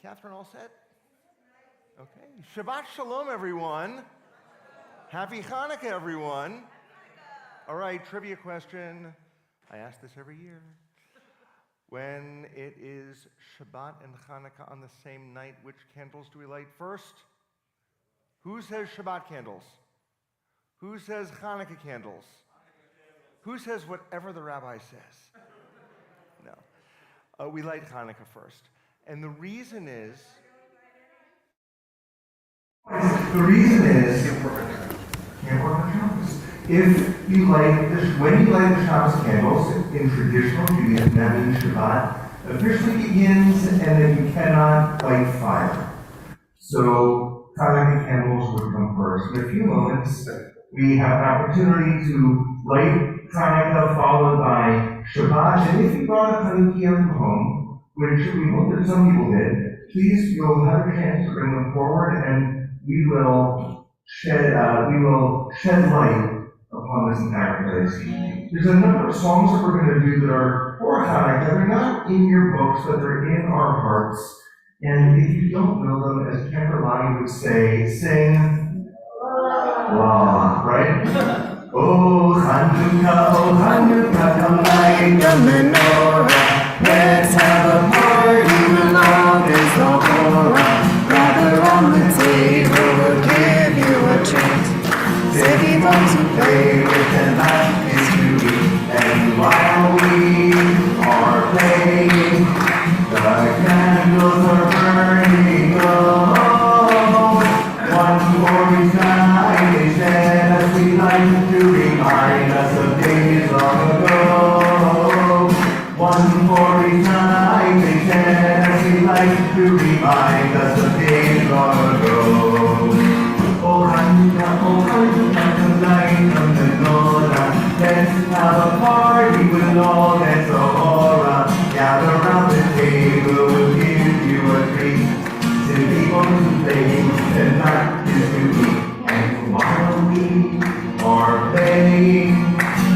Catherine, all set? Okay. Shabbat Shalom, everyone. Happy Chanukah, everyone. All right, trivia question. I ask this every year. When it is Shabbat and Chanukah on the same night, which candles do we light first? Who says Shabbat candles? Who says Chanukah candles? Who says whatever the rabbi says? No. We light Chanukah first. And the reason is, if you light when you light the Shabbos candles in traditional Judaism, that means Shabbat officially begins, and then you cannot light fire. So Chanukah candles would come first. In a few moments, we have an opportunity to light Chanukah followed by Shabbat. And if you brought a Chanukah from home, which we hope that some people did, please, you'll have a chance to bring them forward, and we will shed light upon this entire place. There's a number of songs that we're going to do that are for Chanukah. They're not in your books, but they're in our hearts. And if you don't know them, as Kemper Lonnie would say, sing la, right? Oh Chanukah, come light the menorah. Let's have a party along as the Torah. Gather on the table, we'll give you a treat. Ziggy bumps and play with the light is to eat. And while we are playing, the candles are burning low. One more night they said as we light to remind us of days long ago. 149 they said as we light to remind us of days long ago. Oh Chanukah, tonight from the menorah. Let's have a party with all that's Torah. Gather round the table, we'll give you a treat. To people to play, and not is to eat. And while we are playing,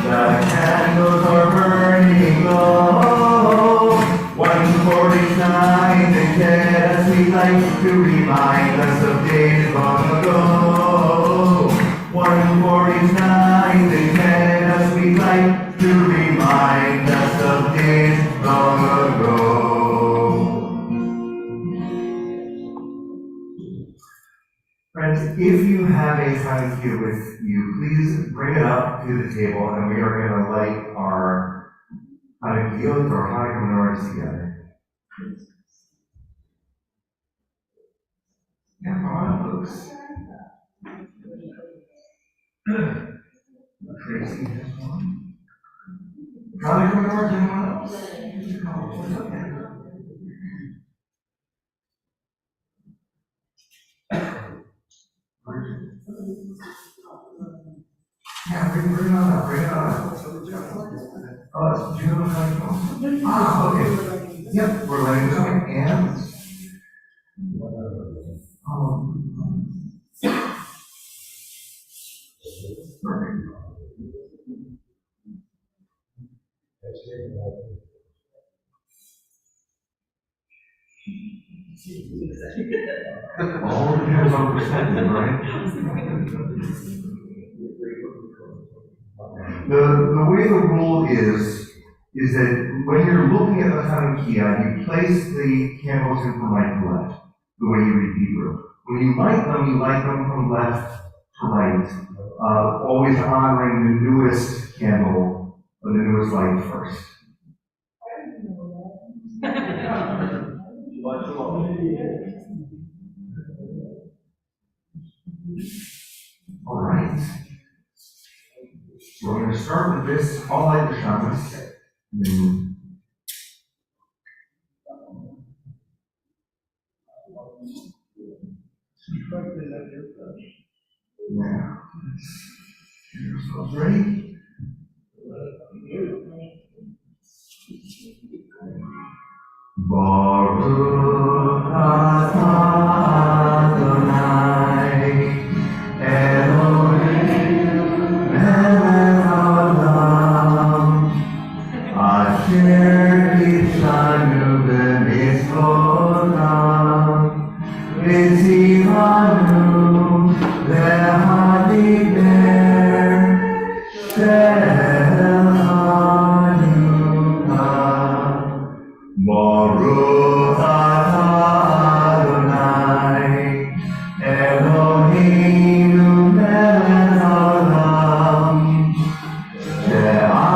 the candles are burning low. 149 they said as we light to remind us of days long ago. 149 they said as we light to remind us of days long ago. Friends, if you have a Chanukah with you, please bring it up to the table, and we are going to light our Chanukah or Chanukah menorahs together. Yeah, come on, folks. Tracy has one. Chanukah menorahs, anyone else? Yeah, bring it on up, bring it on up. Oh, it's June 24th. Ah, okay. Yep, we're letting this one, and perfect. All depends on perspective, right? The way the rule is that when you're looking at the Chanukah, you place the candles in from right to left, the way you read Hebrew. When you light them from left to right, always honoring the newest candle, or the newest light first. All right. So we're going to start with this, all light the Shabbos. Now, yourselves ready? Baruch atah Adonai Eloheinu melech haolam asher kidshanu b'mitzvotav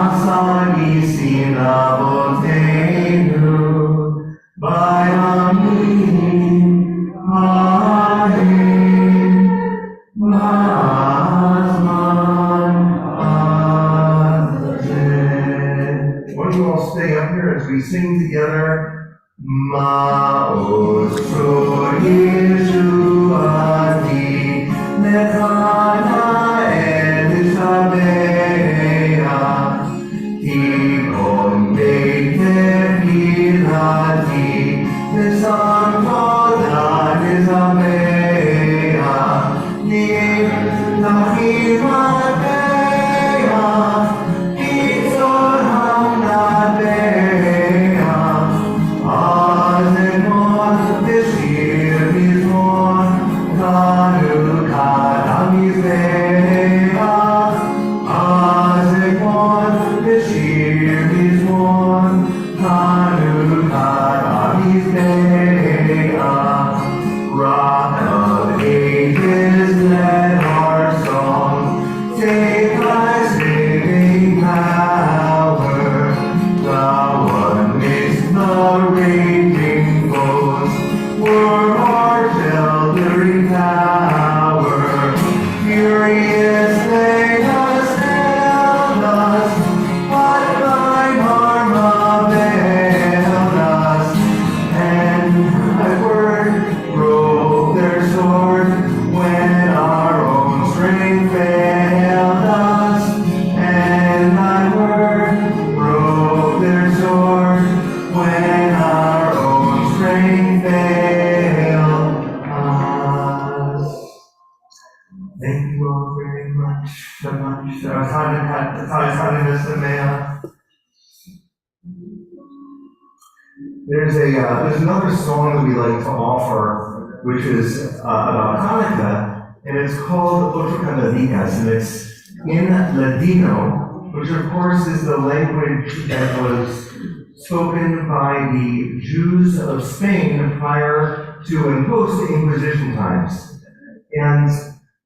Masani sinabotenu, Bayamim, Mahim, Mazman, Azeh. Why don't you all stay up here as we sing together? Ma'osro Yeshuati, Nechana Elisabea, Tikon Beite Pilati, Nisan Kodan Isabea, Nim Nachim Adea, Kitzor Hamnadea, Azemon Beshir Mizmon, Chanukah Amizbeha, Azemon Beshir Mizmon, Chanukah Amizbeha, Rock of Ages, let our song take thy saving power. Thou amidst the raging foes were our sheltering tower. Furious they assailed us, but thine arm availed us, and thy word broke their sword when our own strength failed us, and thy word broke their sword when our own strength failed us. Thank you all very much, so much. There's another song that we like to offer, which is about Chanukah, and it's called Ocho Canadicas, and it's in Ladino, which of course is the language that was spoken by the Jews of Spain prior to and post-Inquisition times. And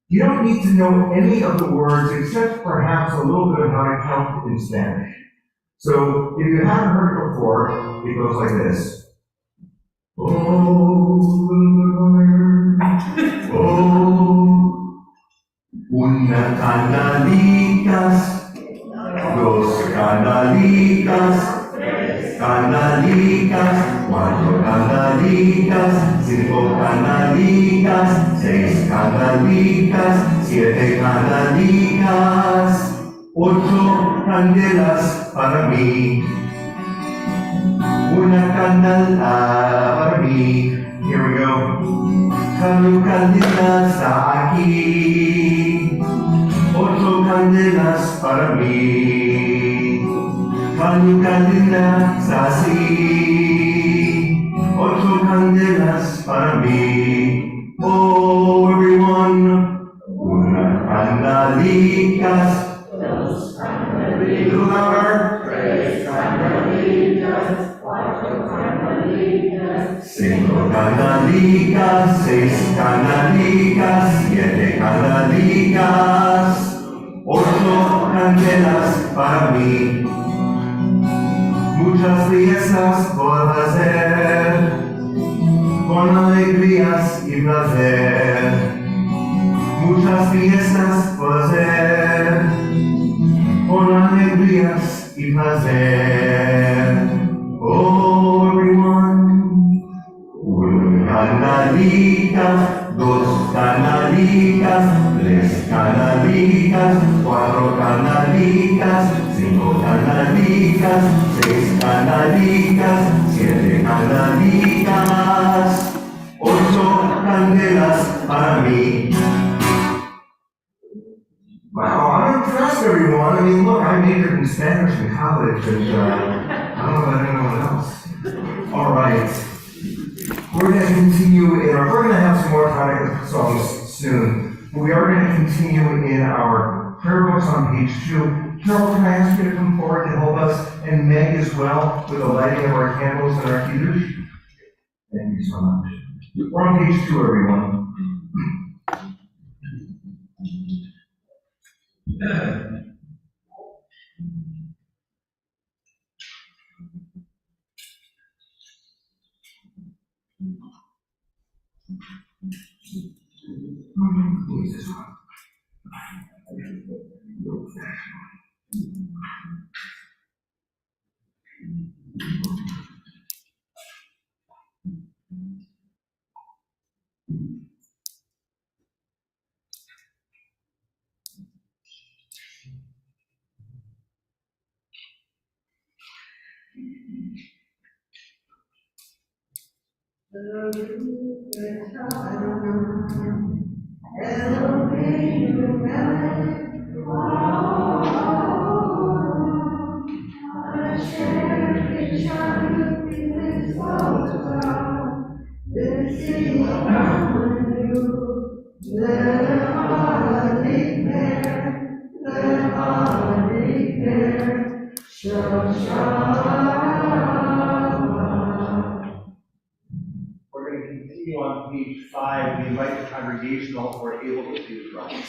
you don't need to know any of the words except perhaps a little bit of how to count in Spanish. So if you haven't heard it before, it goes like this. Oh, una canalicas, dos canalicas, canalicas, cuatro canalicas, cinco canalicas, seis canalicas, siete canalicas, ocho candelas para mí, una candela para mí. Here we go. Candelas aquí, ocho candelas para mí. Candelas así, ocho candelas para mí. Oh, everyone, una candelicas. Little louder. Cinco canalicas, seis canalicas, siete canalicas, ocho candelas para mí. Muchas fiestas por hacer, con alegrías y placer. Muchas fiestas por hacer, con alegrías y placer. Oh, everyone, una canalica, dos canalicas, tres canalicas, cuatro canalicas, cinco canalicas, seis canalicas, siete canalicas, ocho candelas para mí. Wow, I'm impressed, everyone. I mean, look, I majored in Spanish in college, and I don't know about anyone else. All right. We're going to continue we're going to have some more Chanukah songs soon, but we are going to continue in our prayer books on page 2. Carol, can I ask you to come forward to help us, and Meg as well, with the lighting of our candles and our kiddush? Thank you so much. We're on page 2, everyone. this one. We're going to continue on page 5. We invite the congregational who are able to do drums.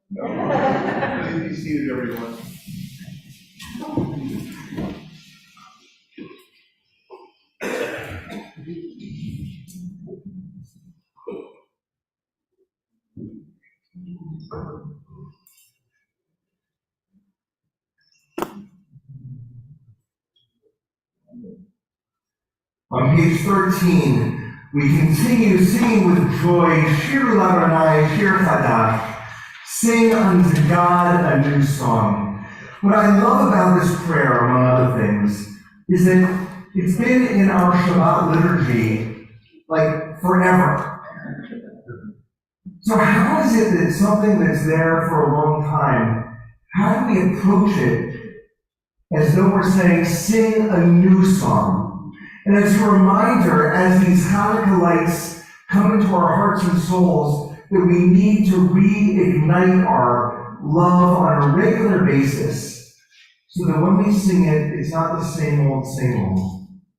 Please be seated, everyone. On page 13, we continue singing with joy, Shir Laranai, Shir Chadash, sing unto God a new song. What I love about this prayer, among other things, is that it's been in our Shabbat liturgy, like, forever. So how is it that something that's there for a long time, how do we approach it as though we're saying, sing a new song? And as a reminder, as these Chanukah lights come into our hearts and souls, that we need to reignite our love on a regular basis, so that when we sing it, it's not the same old,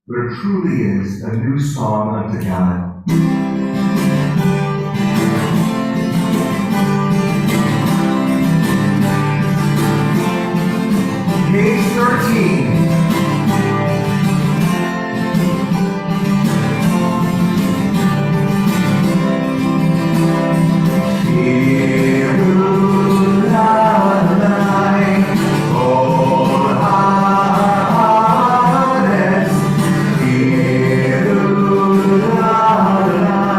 but it truly is a new song unto God. Page 13. La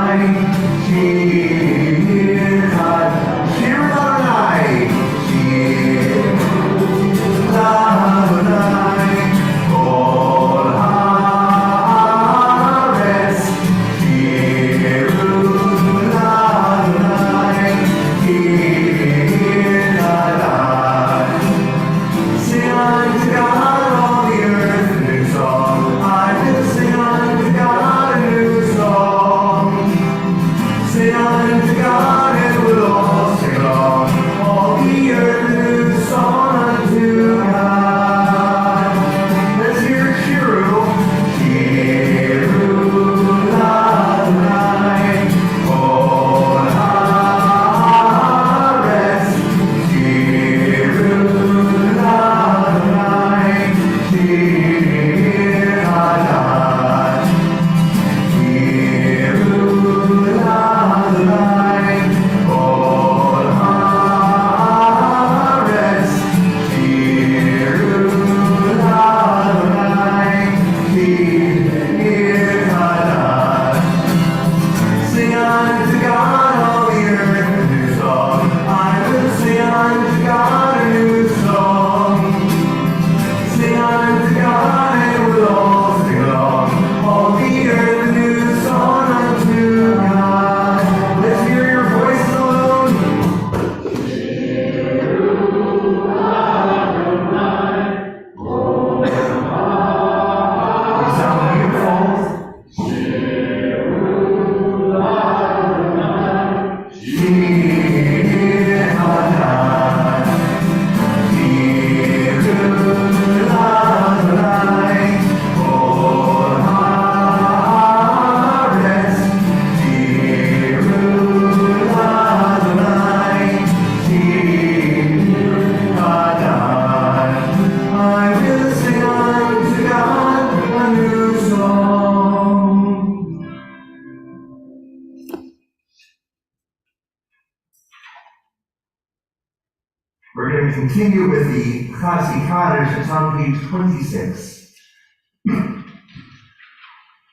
We're going to continue with the Chasi Kaddish. It's on page 26.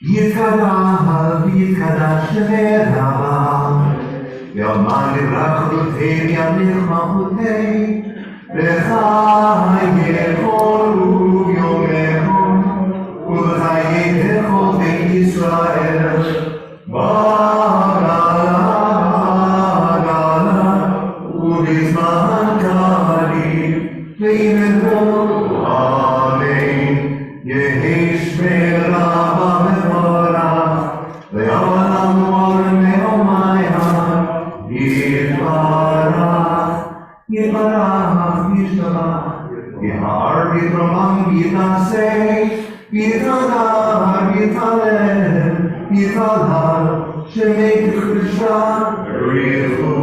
Yitkadav, Yitkadash Shemera, Yalman Librachutei, Yamlichmachutei, Lecha Yecholu Yomecho, Uchayetecho Beit Yisrael, Bagala, Ubizman Karim, Ve'imenu, Amen, Yehish Me'era, Yihar Yitramam Yitasei Yitadar Yitalel Yitalal Shemei Kedusha Richu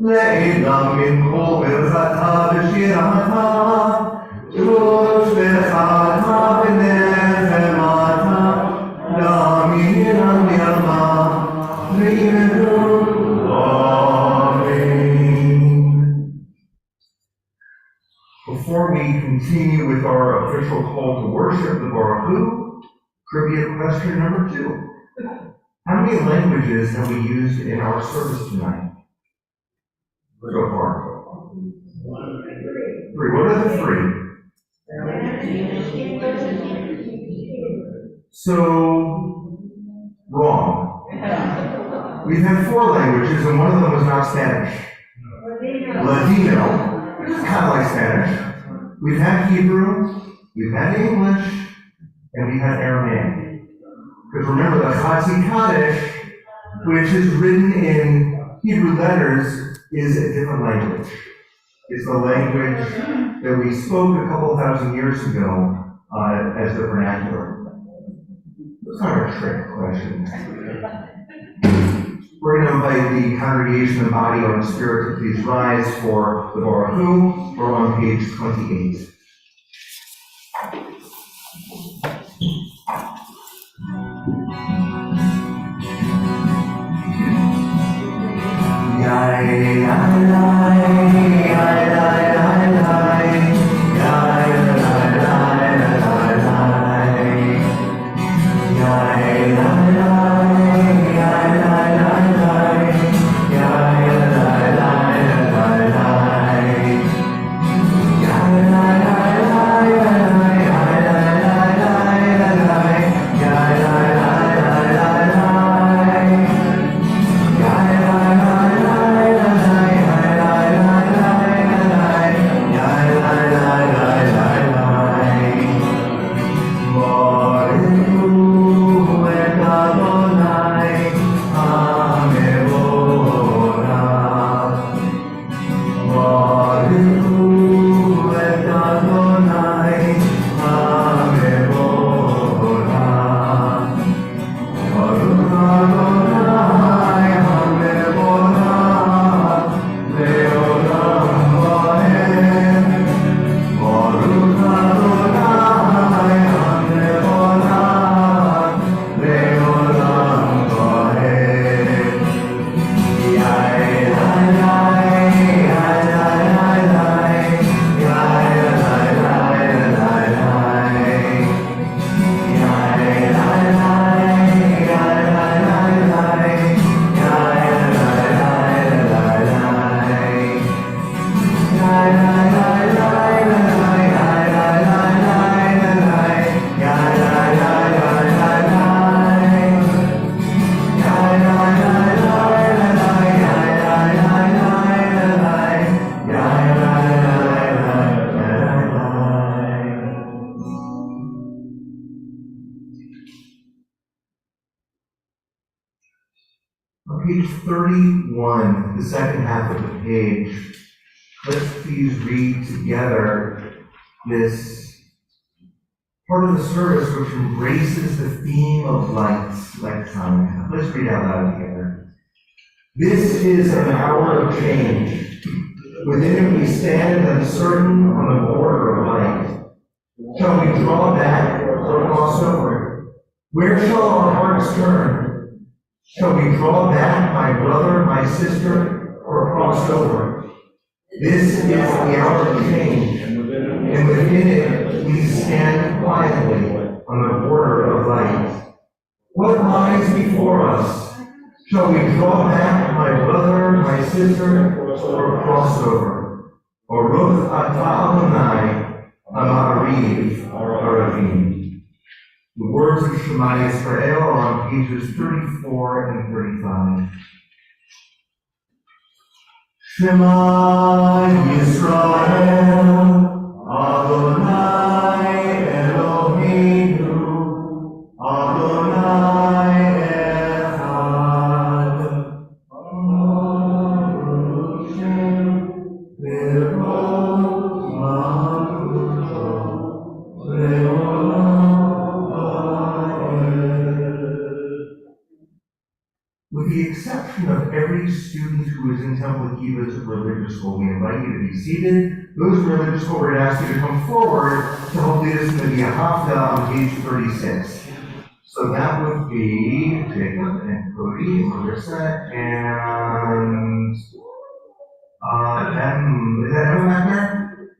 Le'edam Min Kol Berchata V'shirata Rosh Berchata V'nechemata Damiran Yalma V'yimedu Before we continue with our official call to worship the Baruch Hu, trivia question number 2. How many languages have we used in our service tonight? So far. 3. What are the 3? So, wrong. We've had 4 languages, and one of them was not Spanish. Ladino. It's kind of like Spanish. We've had Hebrew, we've had English, and we've had Aramaic. Because remember, the Chasi Kaddish, which is written in Hebrew letters, is a different language. It's the language that we spoke a couple thousand years ago as the vernacular. It's kind of a trick question. We're going to invite the congregation in body or in spirit to please rise for the Baruch Hu. We're on page 28. Page 31, the second half of the page, let's please read together this part of the service which embraces the theme of lights, like Chanukah. Let's read out loud together. This is an hour of change. Within it we stand uncertain on the border of light. Shall we draw back or cross over? Where shall our hearts turn? Shall we draw back, my brother, my sister, or cross over? This is the hour of change, and within it we stand quietly on the border of light. What lies before us? Shall we draw back, my brother, my sister, or cross over? Or Ruth Ata Adonai, Amariv, Aravim. The words of Shema Yisrael are on pages 34 and 35. Shema Yisrael, Adonai Eloheinu, Adonai Echad. Baruch Shem Le'olam Malkuto, Le'olam Va'ed. With the exception of every student who is in Temple Kiva's religious school, we invite you to be seated. Those in religious school, we're going to ask you to come forward to help lead us in the Via Hafta on page 36. So that would be Jacob and Cody, Marissa, and is that everyone back there?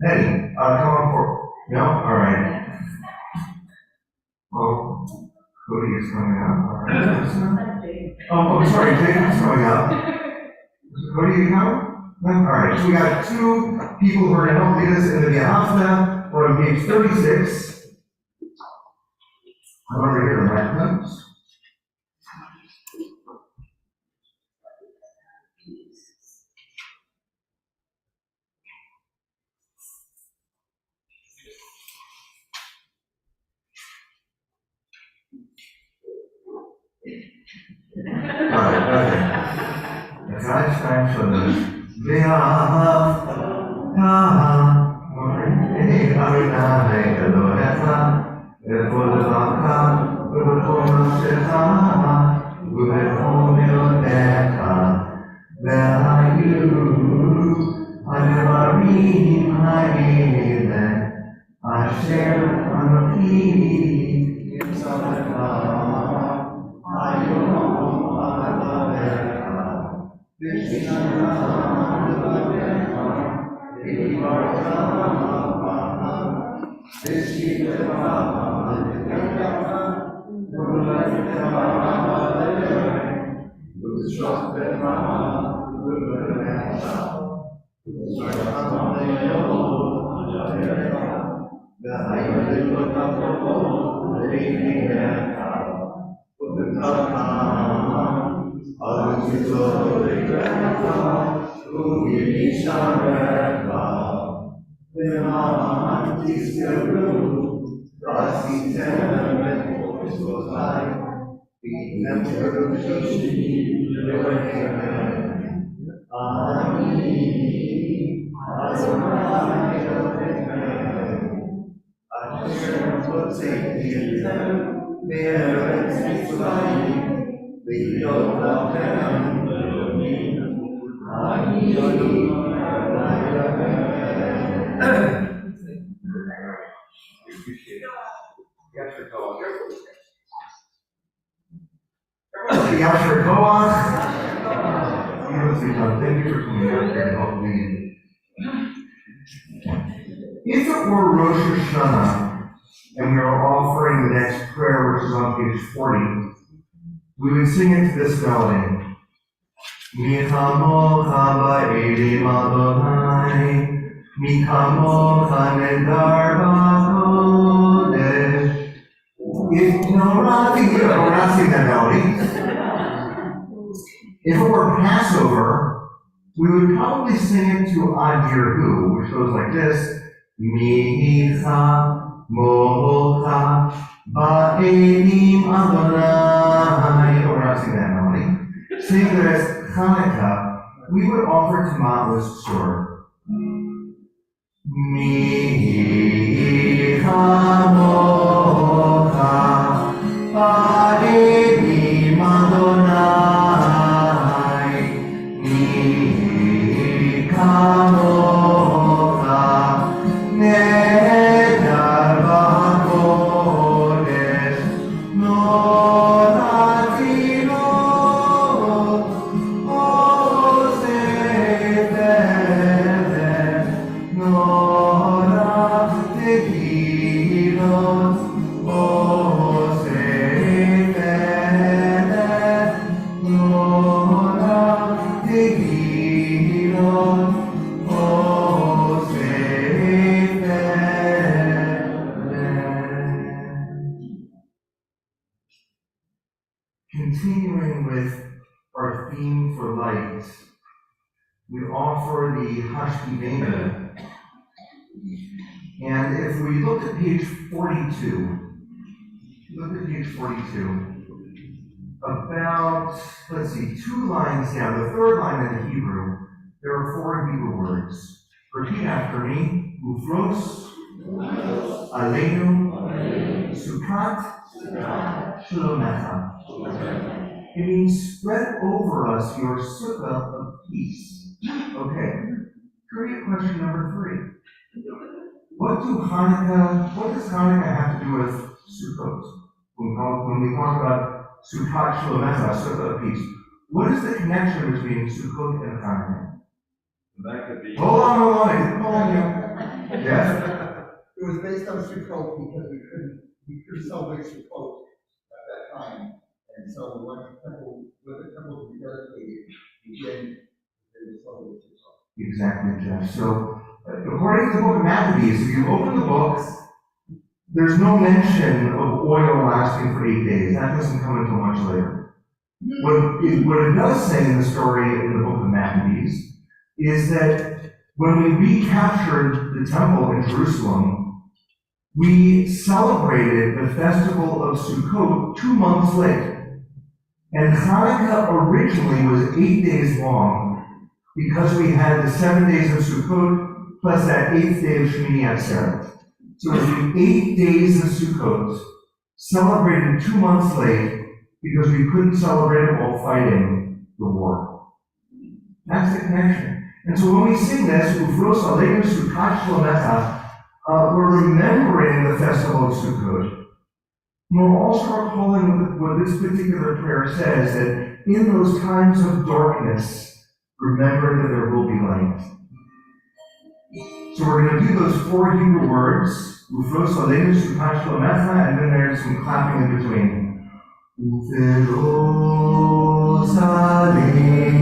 Eddie, come on forward. No? All right. Well, Cody is coming up. All right. Oh, sorry, Jacob's coming up. Cody, you come? No? All right, so we got two people who are going to help lead us in the Via Hafta. We're on page 36. I'm over here, the microphones. Alright, okay. That's right, time for this. Yasher Koach. Thank you for coming out here and helping me. If it were Rosh Hashanah and we are offering the next prayer, which is on page 40, we would sing it to this melody. Mi chamocha ba'elim Adonai, mi chamocha nedar b'kodesh. We're not singing that melody. If it were Passover, we would probably sing it to Ad Yerhu, which goes like this. Micha mocha ba'elim Adonai. We're not singing that melody. Sing that as Chanukah, we would offer Tamat Sur. Micha mocha ba'elim Adonai. continuing with our theme for light, we offer the Hashkivena. And if we look at page 42, about, let's see, 2 lines down, the 3rd line in the Hebrew, there are 4 Hebrew words. Repeat after me. Ufros, Aleinu, Sukkot, Shalomecha. It means spread over us your sukkah of peace. Okay, trivia question number 3. What does Hanukkah have to do with Sukkot? When we talk about Sukkot Shalomecha, sukkah of peace, what is the connection between Sukkot and Hanukkah? That could be. Hold on, I didn't call you. Yes? It was based on Sukkot because we couldn't celebrate Sukkot at that time. And so when the temple was dedicated, again, they would celebrate Sukkot. Exactly, Jeff. So, according to the book of Maccabees, if you open the books, there's no mention of oil lasting for 8 days. That doesn't come until much later. What it does say in the story in the book of Maccabees is that when we recaptured the temple in Jerusalem, we celebrated the festival of Sukkot 2 months late. And Hanukkah originally was 8 days long because we had the 7 days of Sukkot plus that 8th day of Shemini Atzeret. So it was the 8 days of Sukkot celebrated 2 months late because we couldn't celebrate it while fighting the war. That's the connection. And so when we sing this, Ufros Aleinu Sukkot Shalomecha, we're remembering the festival of Sukkot. And we're also recalling what this particular prayer says, that in those times of darkness, remember that there will be light. So we're going to do those 4 Hebrew words, Ufros Aleinu Sukkot Shalomecha, and then there's some clapping in between. Ufros Aleinu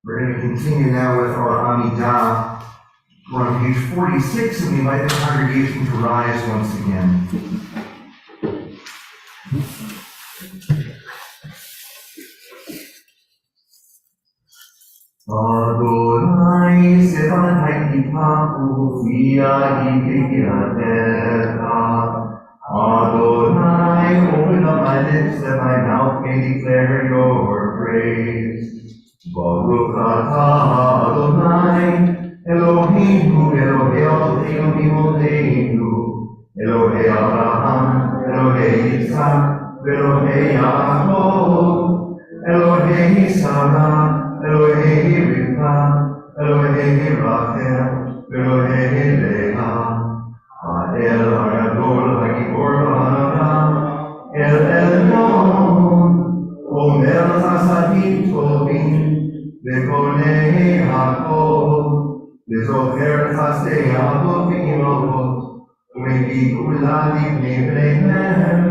We're going to continue now with our Amidah. We're on page 46, and we invite the congregation to rise once again. Adonai sevan haitipahu via ikiratecha. Adonai, open up my lips that my mouth may declare your praise. Baruch atah Adonai, Eloheinu, Elohei Avotenu V'Imoteinu, Elohei Abraham, Elohei Yitzchak, Elohei Yaakov, Elohei Sarah, Elohei Rivka, Elohei Rachel, Elohei Leah, Ha'el Ha'gadol Ha'gibor Ha'hanah, El Elyon, Omer Chasadim Tovim, V'konei Yaakov, V'zocher Chasdei Avot V'imavot, U'megi Kula Livnei Bneihem,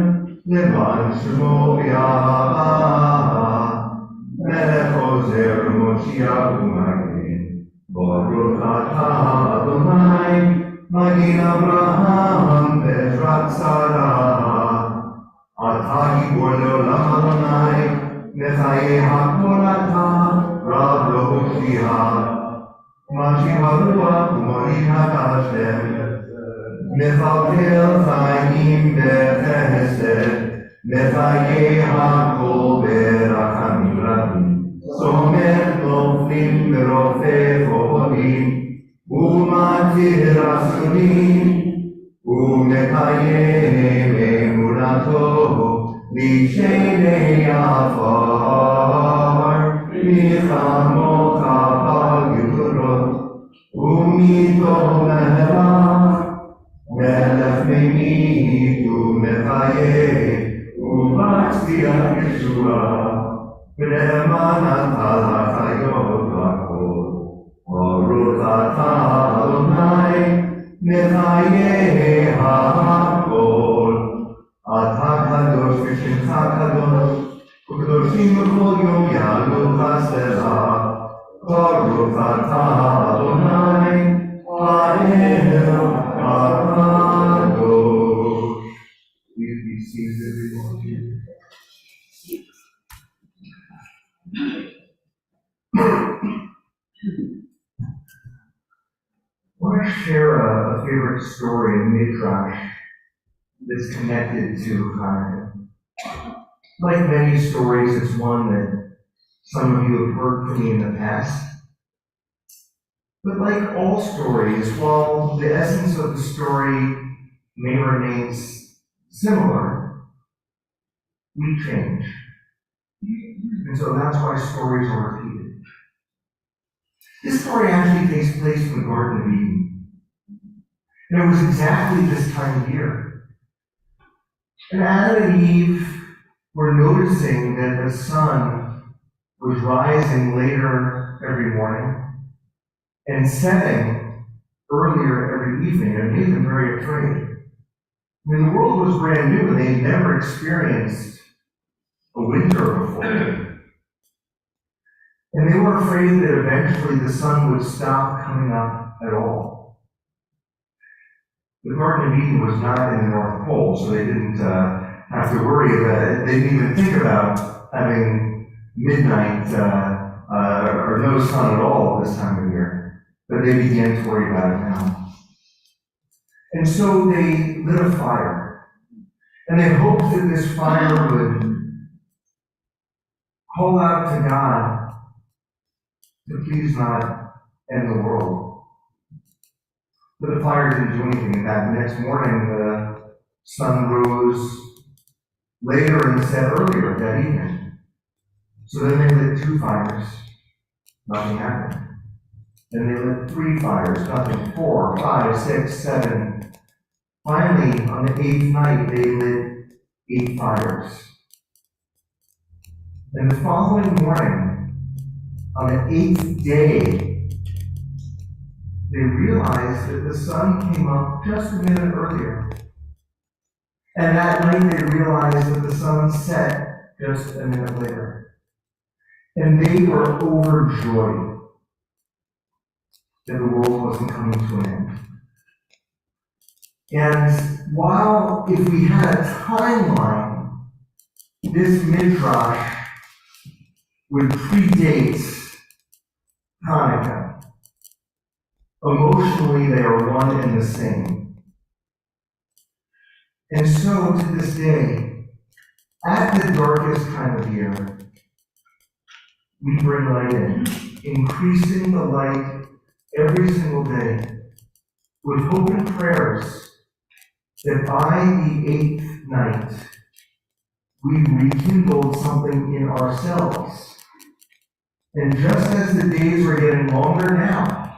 למען שמו יעלה, מלך עוזר ומושיע ומגן. ברוך אתה אדוני, מגן אברהם בעזרת שרה. אתה גיבור לעולם אדוני, מחיי הכל אתה, רב להושיע. משיב הרוח ומוריד הגשם, מכלכל חיים בחסד, מחיי הכל ברחמים רבים. סומך נופלים ורופא חולים, ומתיר אסונים, ומקיים אמונתו לשני עפר. מלחמות בגבורות, ומתו מלך ממית ומחיה, ומצליח ישועה. ולמען אתה לחיות לכל. ברוך אתה אדוני, מחיי הכל. אתה קדוש ושמך קדוש, וקדושים בכל יום יעלו חסדך. ברוך אתה אדוני, האל הקדוש. Please be seated, everyone. I want to share a favorite story in Midrash that's connected to Hanukkah. Like many stories, it's one that some of you have heard from me in the past. But like all stories, while the essence of the story may remain similar, we change. And so that's why stories are repeated. This story actually takes place in the Garden of Eden. And it was exactly this time of year. And Adam and Eve were noticing that the sun was rising later every morning and setting earlier every evening. It made them very afraid. I mean, the world was brand new, and they had never experienced a winter before. And they were afraid that eventually the sun would stop coming up at all. The Garden of Eden was not in the North Pole, so they didn't have to worry about it. They didn't even think about having midnight or no sun at all this time of year. But they began to worry about it now. And so they lit a fire. And they hoped that this fire would call out to God to please not end the world. But the fire didn't do anything. In fact, the next morning, the sun rose later and set earlier that evening. So then they lit 2 fires. Nothing happened. Then they lit 3 fires. Nothing. 4, 5, 6, 7. Finally, on the 8th night, they lit 8 fires. And the following morning, on the 8th day, they realized that the sun came up just a minute earlier. And that night they realized that the sun set just a minute later. And they were overjoyed that the world wasn't coming to an end. And while if we had a timeline, this midrash would predate Hanukkah. Emotionally, they are one and the same. And so, to this day, at the darkest time of year, we bring light in, increasing the light every single day, with hope and prayers that by the 8th night, we rekindled something in ourselves. And just as the days are getting longer now,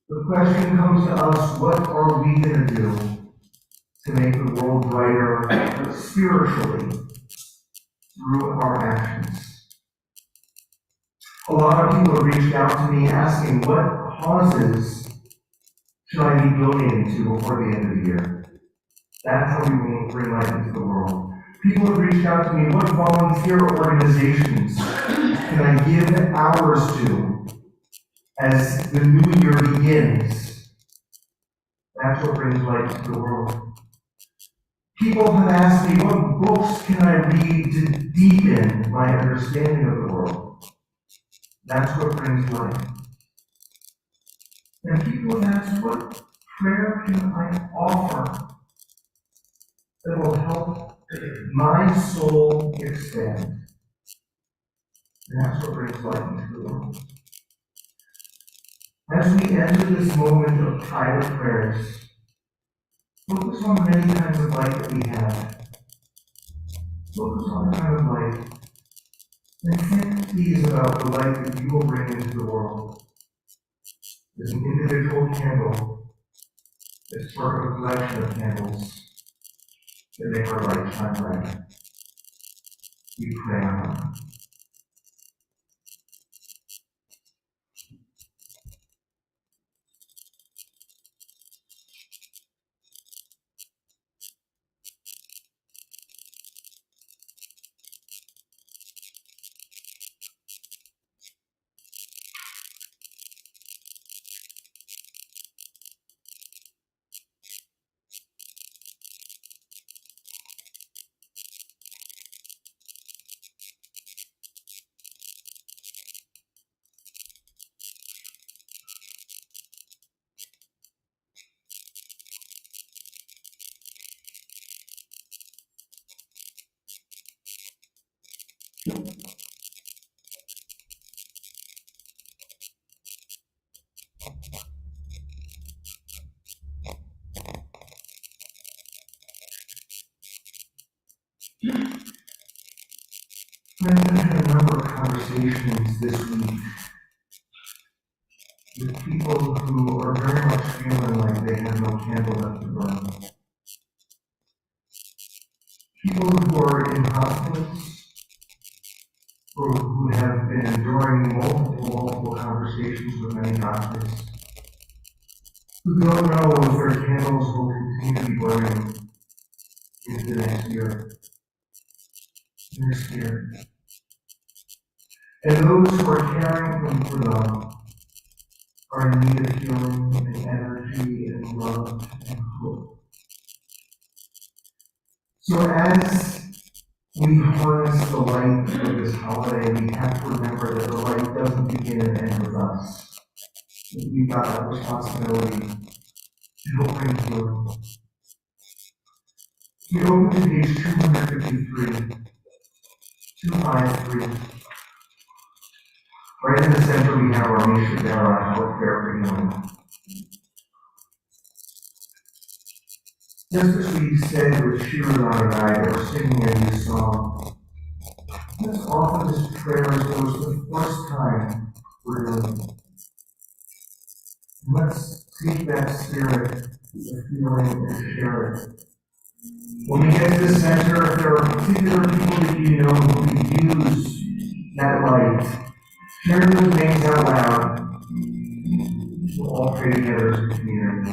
the question comes to us, what are we going to do to make the world brighter spiritually through our actions? A lot of people have reached out to me asking, what causes should I be donating to before the end of the year? That's how we will bring light into the world. People have reached out to me, what volunteer organizations can I give hours to as the new year begins? That's what brings light to the world. People have asked me, what books can I read to deepen my understanding of the world? That's what brings light. And people have asked, what prayer can I offer that will help my soul expand? And that's what brings light into the world. As we enter this moment of private prayers, focus on the many kinds of light that we have. Focus on the kind of light. And think, please, about the light that you will bring into the world. As an individual candle, as part of a collection of candles that make our light shine bright. We pray on. I've had a number of conversations this week with people who are very much feeling like they have no candle left to burn. People who are in hospitals, or who have been enduring multiple conversations with many doctors, who don't know if their candles will continue to be burning into the next year. Next year. And those who are caring for them are in need of healing and energy and love and hope. So as we harness the light of this holiday, we have to remember that the light doesn't begin and end with us. We've got that responsibility to help bring healing. We open to page 253, 253. Right in the center, we have our Misha Dara, our prayer for healing. Just as we said with Shirley and I that were singing a new song, let's offer this prayer as though it's the first time we're doing it. Let's take that spirit of feeling and share it. When we get to the center, if there are particular people that you know who could use that light, share those names out loud. We'll all pray together as a community.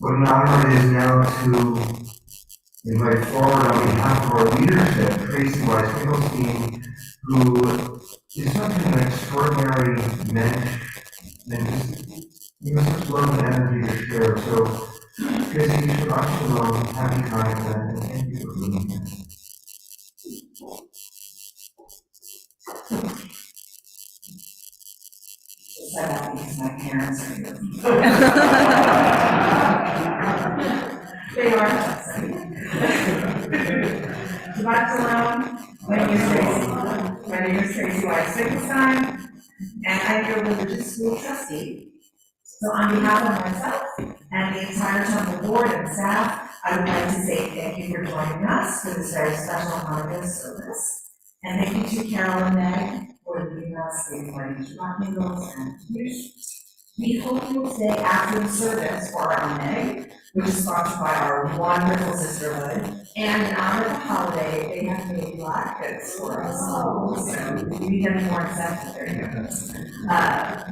What an honor it is now to invite forward on behalf of our leadership, Tracy Weiss-Finkelstein, who is such an extraordinary mensch, and you have such love and energy to share. So, Tracy, Shabbat Shalom, happy Chanukah, and thank you for being here. So that because my parents are here. They are. Shabbat Shalom. My name is Tracy Weiss-Finkelstein, and I'm your religious school trustee. So on behalf of myself and the entire temple board and staff, I would like to say thank you for joining us for this very special Hanukkah service. And thank you to Carol and Meg for leading us in learning Shabbat meals and news. We hope you will stay after the service for our Meg, which is sponsored by our wonderful sisterhood. And in honor of the holiday, they have made latkes for us. So we need them more accepted. There you go.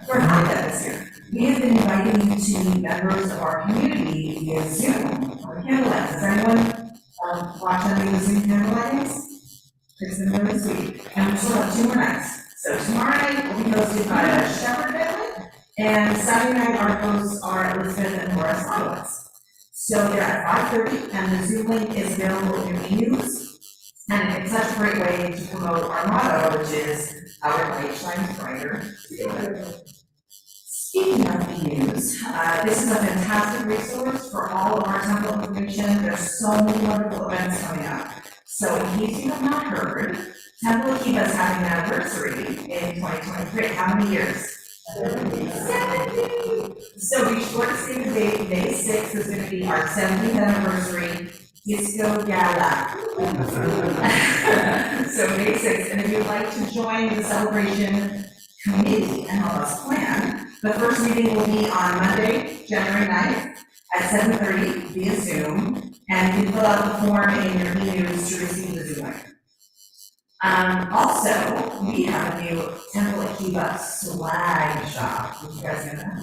For Hanukkah this year, we have been inviting you to meet members of our community via Zoom on candlelight. Does anyone watch any of the Zoom candlelights? It's been really sweet. And we still have 2 more nights. So tomorrow night will be hosted by the Shepherd family, and Saturday night our hosts are Elizabeth and Horace Hollis. So they're at 5:30, and the Zoom link is available in your news. And it's such a great way to promote our motto, which is our light shines brighter. Speaking of e-news, this is a fantastic resource for all of our temple information. There's so many wonderful events coming up. So in case you have not heard, Temple of Kiva is having an anniversary in 2023. How many years? 70! So be sure to save the date. May 6th is going to be our 70th anniversary Disco Gala. So May 6th, and if you'd like to join the celebration committee and help us plan, the first meeting will be on Monday, January 9th at 7:30 via Zoom, and you can fill out the form in your e-news to receive the Zoom link. Also, we have a new Temple of Kiva swag shop, which you guys know.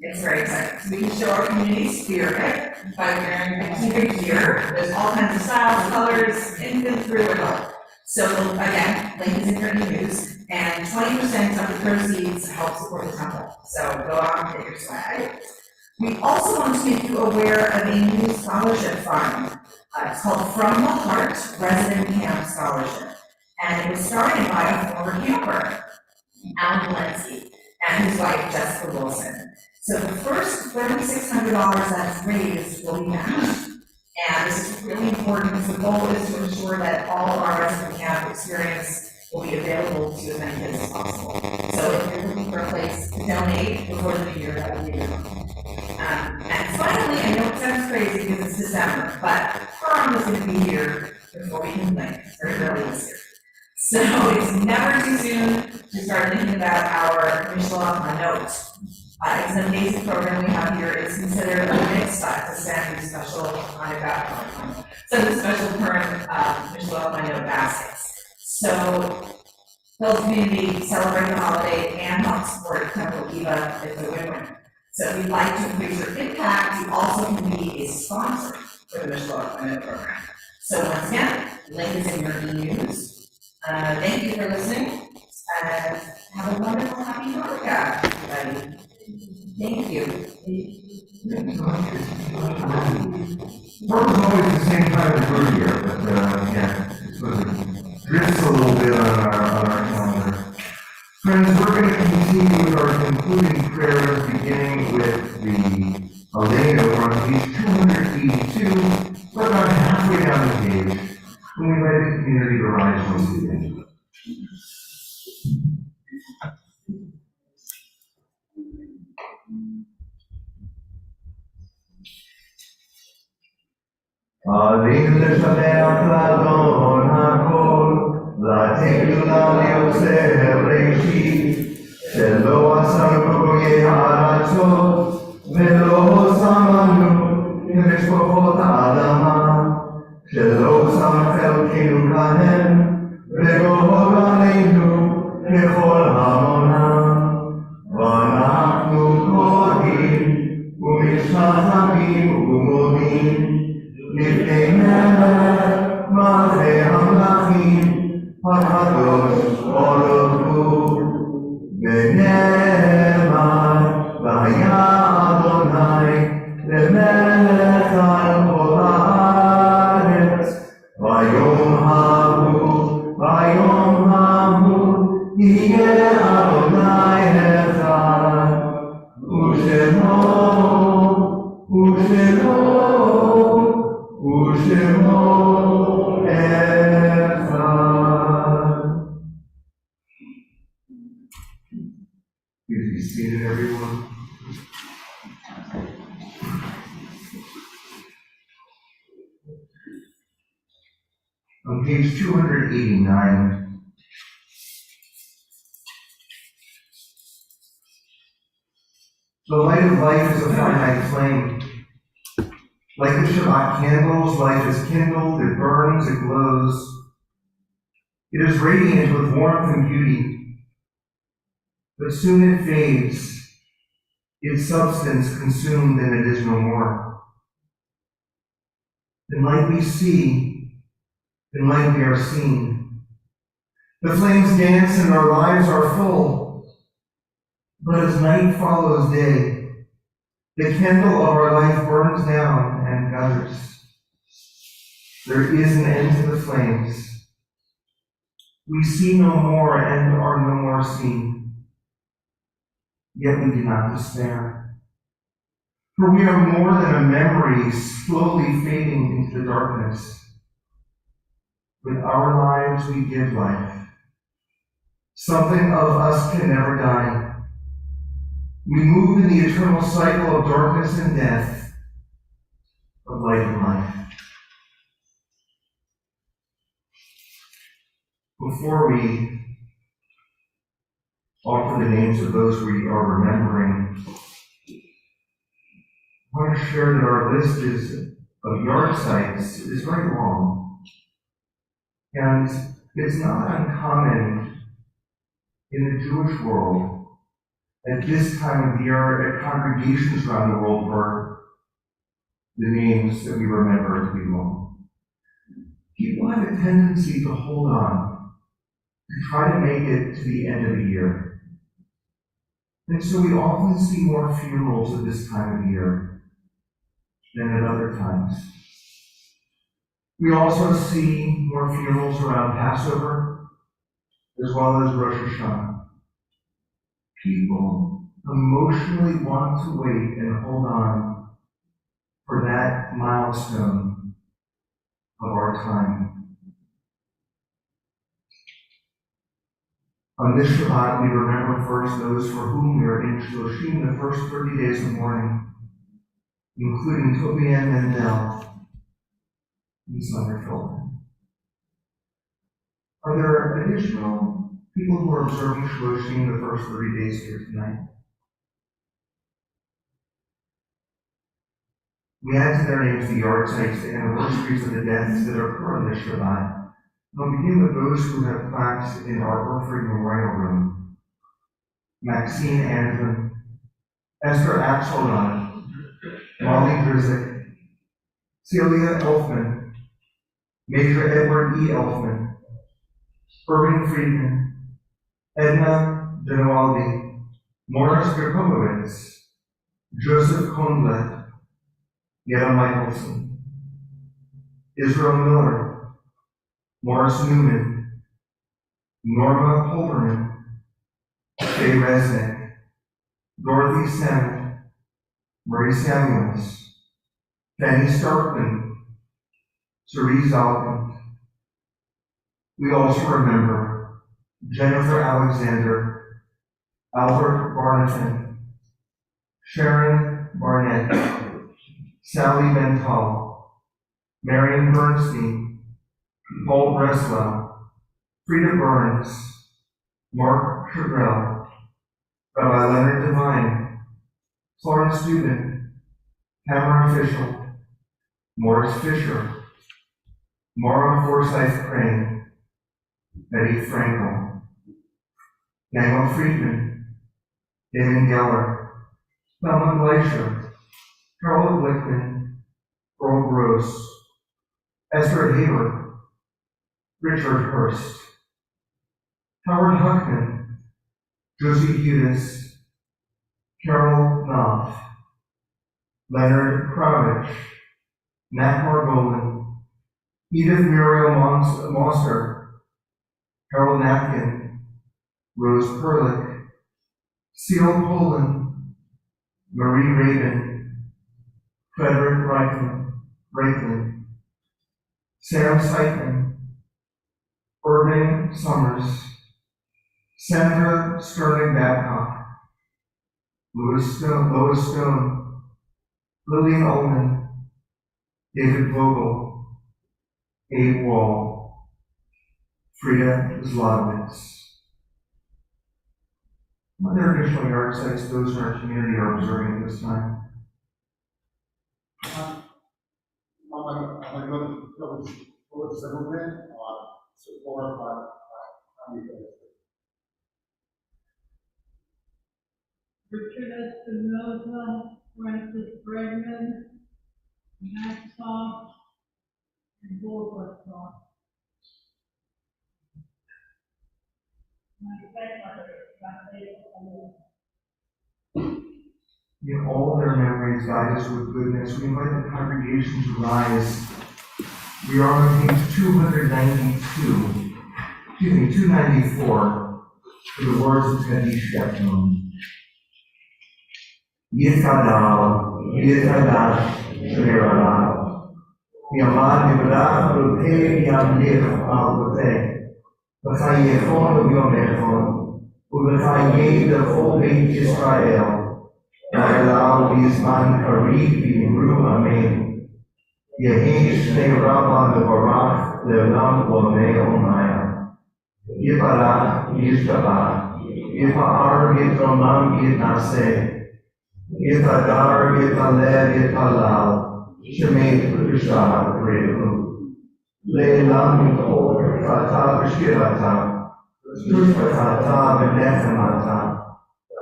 It's very exciting. We can show our community spirit by wearing a Kiva gear. There's all kinds of styles, colors, infant through it all. So again, link is in your e-news, and 20% of the proceeds help support the temple. So go out and get your swag. We also want to make you aware of a new scholarship fund. It's called From the Heart Resident Camp Scholarship. And it was started by a former camper, Alan Walensky, and his wife, Jessica Wilson. So the first $3,600 that's raised will be matched. And this is really important because the goal is to ensure that all of our resident camp experience will be available to as many kids as possible. So if you're looking for a place to donate before the new year, that would be good. And finally, I know it sounds crazy because it's December, but prom is going to be here before we can blink, very early this year. So it's never too soon to start thinking about our Mishloach Manot. It's an amazing program we have here. It's considered a mitzvah to send these special Hanukkah, some of the special current Mishloach Manot baskets. So those community celebrate the holiday and help support Temple Kiva if a win-win. So if you'd like to increase your impact, you also can be a sponsor for the Mishloach Manot program. So once again, link is in your e-news. Thank you for listening. Have a wonderful, happy Hanukkah, everybody. Thank you. Work was always the same time as earlier, but yeah, it sort of drifts a little bit on our calendar. Friends, we're going to continue with our beginning with the Aleno on page 282, but about halfway down the page, when we let the community to rise once again. Alenu leshabeach ladon hakol, lateilu Yosef Reishit, shelo asanu goyei ha'aratzot, velo samanu k'mishpachot ha'adama, shelo sam chelkeinu kahem, v'gohor aleinu k'chol hamonam, v'anachnu kodim, u'mishpachim u'modim, לפני מלך מלכי המלכים הקדוש ברוך הוא ונאמר והיה אדוני למלך על כל הארץ ביום ההוא יהיה אדוני אחד ושמו Ushemo Echad. Please be seated, everyone. On page 289, the light of life is a finite flame. Like the Shabbat candles, life is kindled, it burns, it glows. It is radiant with warmth and beauty. But soon it fades, its substance consumed, and it is no more. In light we see, in light we are seen. The flames dance and our lives are full. But as night follows day, the candle of our life burns down and gutters. There is an end to the flames. We see no more and are no more seen. Yet we do not despair. For we are more than a memory slowly fading into the darkness. With our lives we give life. Something of us can never die. We move in the eternal cycle of darkness and death, of light and life. Before we offer the names of those we are remembering, I want to share that our list of yard sites is very long. And it's not uncommon in the Jewish world at this time of year, at congregations around the world, for the names that we remember to be long. People have a tendency to hold on, to try to make it to the end of the year. And so we often see more funerals at this time of year than at other times. We also see more funerals around Passover, as well as Rosh Hashanah. People emotionally want to wait and hold on for that milestone of our time. On this Shabbat, we remember first those for whom we are in Shloshim the first 30 days of mourning, including Toby and Mendel and Summer Philbin. Are there additional people who are observing Shloshim the first 30 days here tonight? We add to their names the yard sites, the anniversaries of the deaths that occur on this Shabbat. We'll begin with those who have plaques in our Orphery Memorial Room. Maxine Andrew, Esther Axelrod, Molly Drizek, Celia Elfman, Major Edward E. Elfman, Irving Friedman, Edna Denowaldi, Morris Gerkovowitz, Joseph Kornblatt, Yetta Michelson, Israel Miller, Morris Newman, Norma Holberman, Faye Resnick, Dorothy Sennett, Marie Samuels, Fanny Starkman, Cerise Alkins. We also remember Jennifer Alexander, Albert Barnton, Sharon Barnett, Sally Bental, Marion Bernstein, Paul Breslau, Frida Burns, Mark Chabrel, Rabbi Leonard Devine, Florence Dubin, Tamara Fischel, Morris Fisher, Maura Forsyth Crane, Betty Frankel, Daniel Friedman, Damon Geller, Thelma Glacier, Carla Blickman, Earl Gross, Esther Haber, Richard Hurst, Howard Huckman, Josie Hudis, Carol Knopf, Leonard Kravitch, Matt Margolin, Edith Muriel Monster, Carol Napkin, Rose Perlich, Seal Poland, Marie Rabin, Frederick Reichman, Sam Seitman, Irving Summers, Sandra Sterling Babcock, Lois Stone, Lillian Ullman, David Vogel, Abe Wall, Frida Zlotowitz. Other additional yard sites those in our community are observing at this time? I'm going to go with Zimmerman, support my Richard Espinoza, Francis Bregman, Maxoff, and Bulbasaw. In all their memories, guide us with goodness. We invite the congregation to rise. We are on page 294, for the words of Teddy Shepton. Yitadal, Shmirala. Yamad Ibrah, Rute, Yamdir, Al-Rute. V'chayechon v'yomechon, u'v'chayeh l'chol Beit Yisrael. Na'elal v'yizman karev v'yimru amen. Yehi shnei rabba levarach le'olam l'onei omaya. Yiparach yishtabach, yipa'ar yitromam yitnaseh. Yitadar yitaleh yitalal, shemei kudusha re'u. Le'elam yitol Fata b'shirata, Tushbata b'nechemata,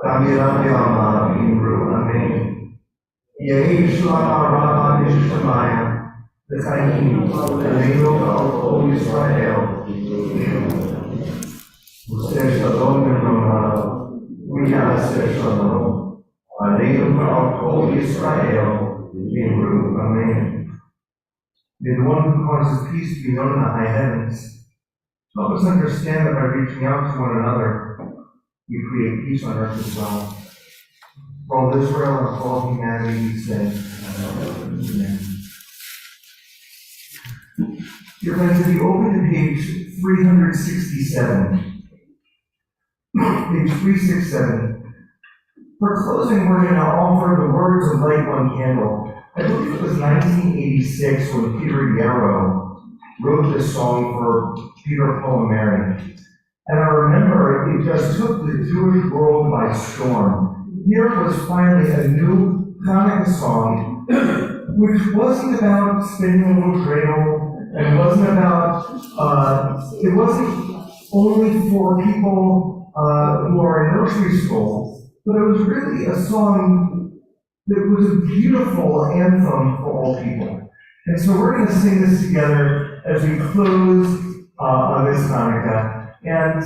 Kamiram yama imru amen. Yehi shlama rabba nishtamaya, V'chayim aleinu k'al Yisrael. Useh shalom v'romah, V'yaseh shalom, Aleinu k'al Yisrael, imru amen. May the one who causes peace to be known in the high heavens help us understand that by reaching out to one another, we create peace on earth as well. For all Israel and for all humanity, we say, Amen. Dear friends, if you open to page 367, page 367, for closing, we're going to offer the words of Light One Candle. I believe it was 1986 when Peter Yarrow wrote this song for Peter, Paul, and Mary. And I remember it just took the Jewish world by storm. Here was finally a new Hanukkah song, which wasn't about spinning a little dreidel, and it wasn't only for people who are in nursery school, but it was really a song that was a beautiful anthem for all people. And so we're going to sing this together as we close on this Chanukah. And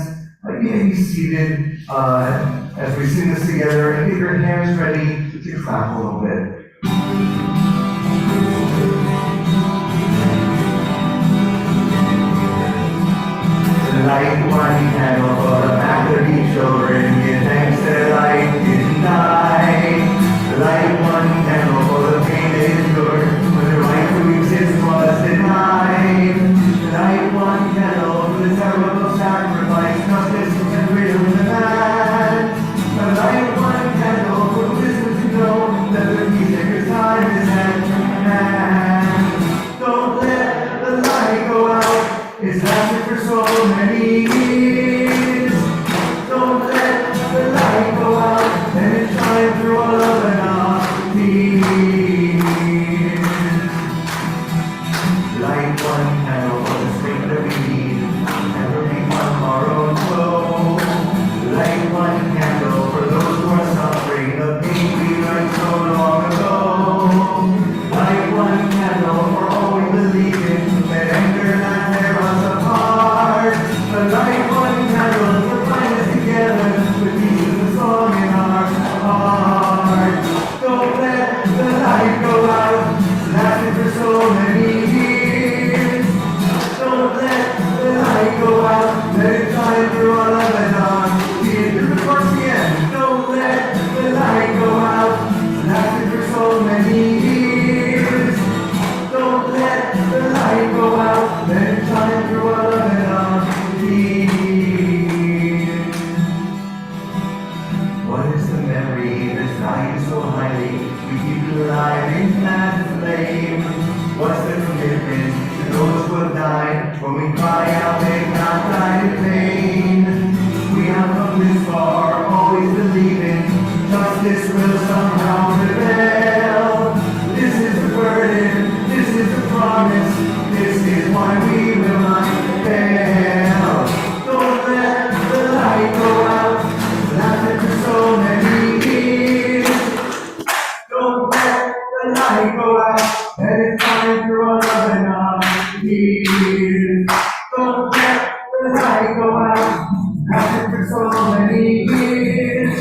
you may be seated as we sing this together, and get your hands ready to clap a little bit. Light one candle for the faculty children, give thanks that light did not. through all of an peace. Light one candle for the strength that we need, and relief from our own flow. Light one candle for those who are suffering the pain we learned so long ago. Light one candle for all we believe in, that anger not tear us apart. But light one candle to bind us together with peace and the song in our heart. Don't let the light go out, lasted for so many years. Don't let the light go out, let it shine through all of the dark. Here's the first again. Don't let the light go out, lasted for so many years. Don't let the light go out, let it shine through all of the dark. What is the memory that's valued so highly? We keep it alive in that flame. What's the commitment to those who have died? When we cry out, they've not died in vain. We have come this far, always believing justice will somehow prevail. This is the burden, this is the promise, this is why we will not fail. Don't let the light go out, lasted for so many years. Don't let the light go out, let it shine through all of the years. Don't let the light go out, lasted for so many years.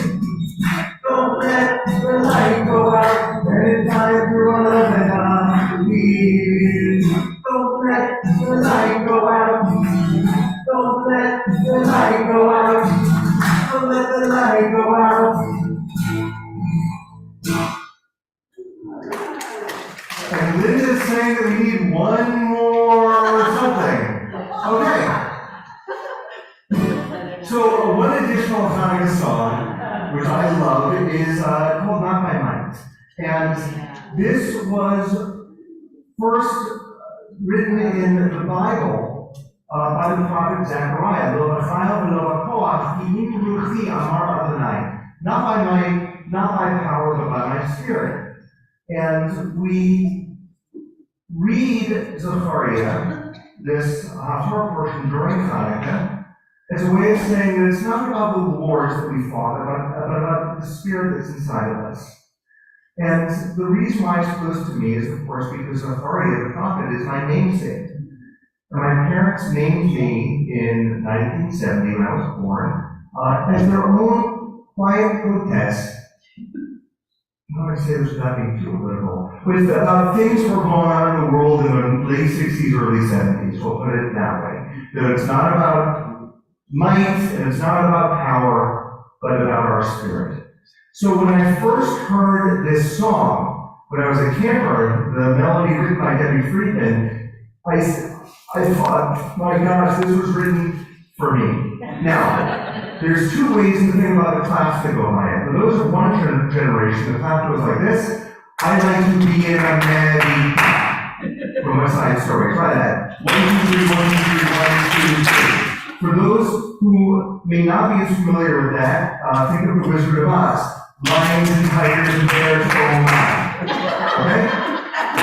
Don't let the light go out, let it shine through all of the years. Don't let the light go out, don't let the light go out, don't let the light go out. And Linda's saying that we need one more something. Okay. So one additional Hanukkah song, which I love, is called Not By Might. And this was first written in the Bible by the prophet Zechariah. Lo v'chayil v'lo v'koach, ki im ruchi amar Adonai. Not by might, not by power, but by my spirit. And we read Zechariah, this Torah portion during Chanukah, as a way of saying that it's not about the wars that we fought, but about the spirit that's inside of us. And the reason why it's close to me is, of course, because Zechariah, the prophet, is my namesake. And my parents named me in 1970 when I was born as their own quiet protest. How do I say this without being too political? With things that were going on in the world in the late 60s, early 70s, we'll put it that way. That it's not about might and it's not about power, but about our spirit. So when I first heard this song, when I was a camper, the melody written by Debbie Friedman, I thought, my gosh, this was written for me. Now, there's two ways to think about the classical Maya. For those of one generation, the clap goes like this. I like to be in a melody. From West Side Story. Try that. 1, 2, 3, 1, 2, 3, 1, 2, 3. For those who may not be as familiar with that, think of the Wizard of Oz. Lions and tigers and bears, oh my. Okay?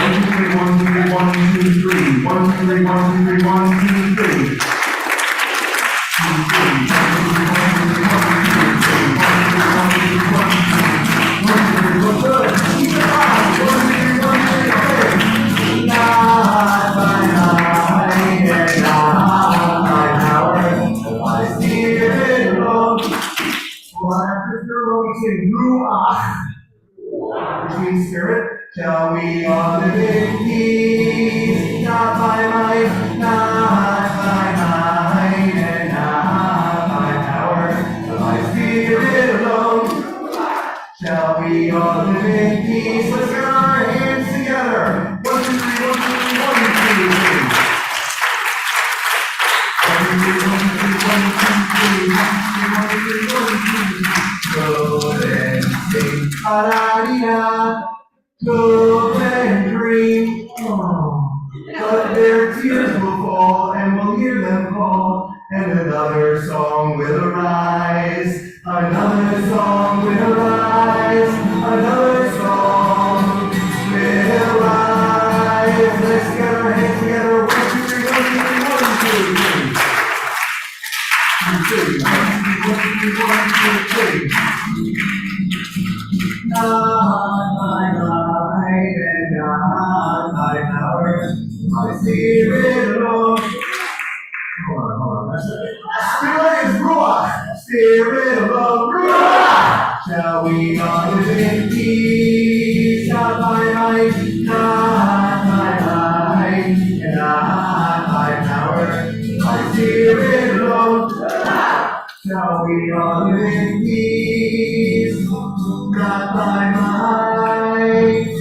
1, 2, 3, 1, 2, 3, 1, 2, 3. 1, 2, 3, 1, 2, 3, 1, 2, 3. Spirit, shall we all live in peace? Not by might, not by might, and not by power, but by Spirit alone. Shall we all live in peace? Let's get our hands together. 1, 2, 3, 1, 2, 3, 1, 2, 3. 1, 2, 3, 1, 2, 3. 1, 2, 3, 1, 2, 3. Go and sing, da-da-dee-da. Go and dream, but their tears will fall, and we'll hear them call, and another song will arise. Another song will rise, another song will rise. Let's get our hands together. 1, 2, 3, 1, 2, 3, 1, 2, 3. 1, 2, 3, 1, 2, 3. Not by might and not by power, by Spirit alone. Hold on. Spirit is Ruach. Spirit of Ruach. Shall we all live in peace? Not by might, not by might, and not by power, by Spirit alone. Shall we all live in peace? Not by might,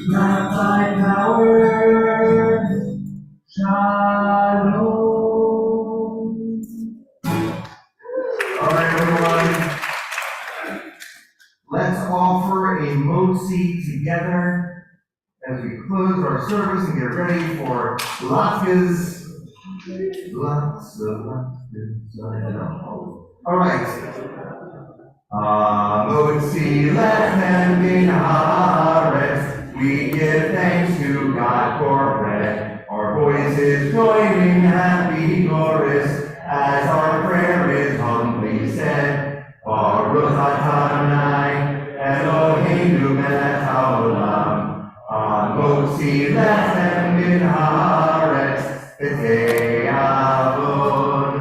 not by power. Shalom. All right, everyone. Let's offer a motzi together as we close our service and get ready for latkes. Lots of latkes. All right. Motzi lechem min haaretz. We give thanks to God for bread. Our voices joining happy chorus as our prayer is humbly said. Baruch atah Adonai Eloheinu melech haolam. Motzi lechem min haaretz b'tei avon.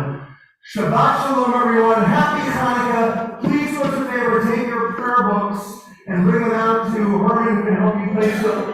Shabbat shalom, everyone. Happy Chanukah. Please do us a favor, take your prayer books and bring them out to Herman who can help you place them